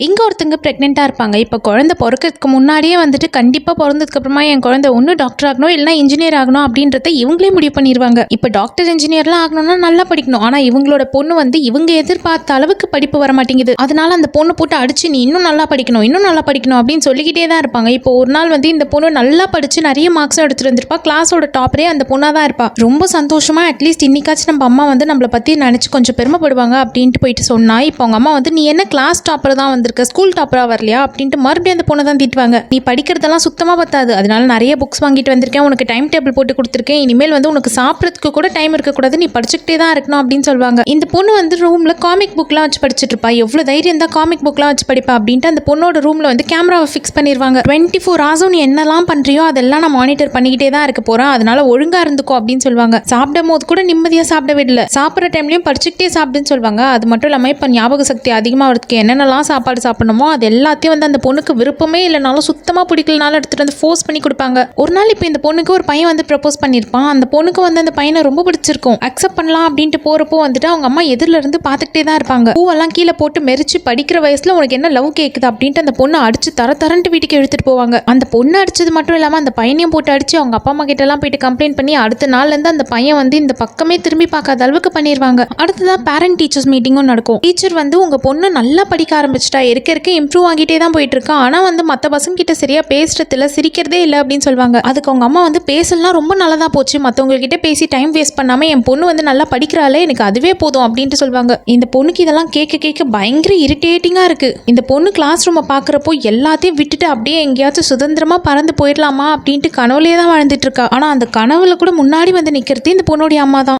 இங்கே ஒருத்தங்க ப்ரெக்னெண்ட்டாக இருப்பாங்க. இப்போ குழந்தை பிறக்கிறதுக்கு முன்னாடியே வந்துட்டு கண்டிப்பாக பிறந்ததுக்கப்புறமா என் குழந்தை ஒன்று டாக்டர் ஆகணும் இல்லைனா இன்ஜினியர் ஆகணும் அப்படின்றத இவங்களே முடிவு பண்ணிடுவாங்க. இப்போ டாக்டர் இன்ஜினியர்லாம் ஆகணும்னா நல்லா படிக்கணும். ஆனால் இவங்களோட பொண்ணு வந்து இவங்க எதிர்பார்த்த அளவுக்கு படிப்பு வர மாட்டேங்குது. அதனால அந்த பொண்ணு போட்டு அடிச்சு நீ இன்னும் நல்லா படிக்கணும் அப்படின்னு சொல்லிக்கிட்டே தான் இருப்பாங்க. இப்போ ஒரு நாள் வந்து இந்த பொண்ணு நல்லா படிச்சு நிறைய மார்க்ஸும் எடுத்துட்டு வந்திருப்பா. கிளாஸோட டாப்பரே அந்த பொண்ணாக தான் இருப்பா. ரொம்ப சந்தோஷமா அட்லீஸ்ட் இன்னைக்காச்சும் நம்ம அம்மா வந்து நம்மளை பற்றி நினச்சி கொஞ்சம் பெருமைப்படுவாங்க அப்படின்ட்டு போயிட்டு சொன்னா, இப்போ அவங்க அம்மா வந்து நீ என்ன கிளாஸ் டாப்பர் தான் ஸ்கூல் டாப்பரா வரலையா அப்படின்ட்டு மறுபடியும் அந்த பொண்ணை தான் திட்டுவாங்க. நீ படிக்கிறதெல்லாம் சுத்தமா பத்தாது, அதனால நிறைய புக்ஸ் வாங்கிட்டு வந்திருக்கேன், உனக்கு டைம் டேபிள் போட்டு கொடுத்துருக்கேன், இனிமேல் வந்து உனக்கு சாப்பிட்றதுக்கு கூட டைம் இருக்கக்கூடாது, நீ படிச்சுக்கிட்டே தான் இருக்கணும் அப்படின்னு சொல்லுவாங்க. இந்த பொண்ணு வந்து ரூம்ல காமிக் புக்லாம் வச்சு படிச்சுட்டு இருப்பா. எவ்வளவு தைரியம் தான் காமிக் புக்லாம் வச்சு படிப்பா அப்படின்ட்டு அந்த பொண்ணோட ரூம்ல வந்து கேமராவை ஃபிக்ஸ் பண்ணிடுவாங்க. 24 hours நீ என்னெல்லாம் பண்றியோ அதெல்லாம் நான் மானிட்டர் பண்ணிக்கிட்டே தான் இருக்க போறேன், அதனால ஒழுங்கா இருந்துக்கோ அப்படின்னு சொல்லுவாங்க. சாப்பிடும் போது கூட நிம்மதியா சாப்பிட விடல, சாப்பிட்ற டைம்லயும் படிச்சுக்கிட்டே சாப்பிடுன்னு சொல்லுவாங்க. அது மட்டும் இல்லாம இப்ப ஞாபக சக்தி அதிகமாகிறதுக்கு என்னென்னலாம் சாப்பாடு சாப்பிடணுமோ அது எல்லாத்தையும் வந்து அந்த பொண்ணுக்கு விருப்பமே இல்லைனாலும் சுத்தமா பிடிக்கலனாலும் எடுத்துட்டு வந்து ஃபோர்ஸ் பண்ணி கொடுப்பாங்க. ஒரு நாள் இப்போ இந்த பொண்ணுக்கு ஒரு பையன் வந்து ப்ரப்போஸ் பண்ணியிருப்பான். அந்த பொண்ணுக்கு வந்து அந்த பையனை ரொம்ப பிடிச்சிருக்கும். அக்செப்ட் பண்ணலாம் அப்படின்ட்டு போறப்போ வந்துட்டு அவங்க அம்மா எதிரில இருந்து பார்த்துக்கிட்டே தான் இருப்பாங்க. பூவெல்லாம் கீழே போட்டு மெரிச்சு படிக்கிற வயசுல உனக்கு என்ன லவ் கேட்குது அப்படின்ட்டு அந்த பொண்ணு அடிச்சு தரன்ட்டு வீட்டுக்கு எடுத்துட்டு போவாங்க. அந்த பொண்ணு அடிச்சது மட்டும் இல்லாம அந்த பையனையும் போட்டு அடிச்சு அவங்க அப்பா அம்மா கிட்ட எல்லாம் போயிட்டு கம்ப்ளைண்ட் பண்ணி அடுத்த நாள்ல இருந்து அந்த பையன் வந்து இந்த பக்கமே திரும்பி பார்க்காத அளவுக்கு பண்ணிடுவாங்க. அடுத்ததான் பேரண்ட் டீச்சர்ஸ் மீட்டிங்கும் நடக்கும். டீச்சர் வந்து உங்க பொண்ணு நல்லா படிக்க ஆரம்பிச்சிட்டா, இருக்க இம்ப்ரூவ் ஆகிட்டே தான் போயிட்டு இருக்கா, ஆனா வந்து மற்ற பசங்க கிட்ட சரியா பேசுறதுல சிரிக்கிறதே இல்லை அப்படின்னு சொல்லுவாங்க. அதுக்கு அவங்க அம்மா வந்து பேசலாம் ரொம்ப நல்லதா போச்சு, மற்றவங்க கிட்ட பேசி டைம் வேஸ்ட் பண்ணாம என் பொண்ணு வந்து நல்லா படிக்கிறாளே, எனக்கு அதுவே போதும் அப்படின்ட்டு சொல்லுவாங்க. இந்த பொண்ணுக்கு இதெல்லாம் கேட்க பயங்கர இரிட்டேட்டிங்கா இருக்கு. இந்த பொண்ணு கிளாஸ் ரூமை பாக்குறப்போ எல்லாத்தையும் விட்டுட்டு அப்படியே எங்கேயாச்சும் சுதந்திரமா பறந்து போயிடலாமா அப்படின்ட்டு கனவுலயே தான் வாழ்ந்துட்டு இருக்கா. ஆனா அந்த கனவுல கூட முன்னாடி வந்து நிக்கிறது இந்த பொண்ணுடைய அம்மா தான்.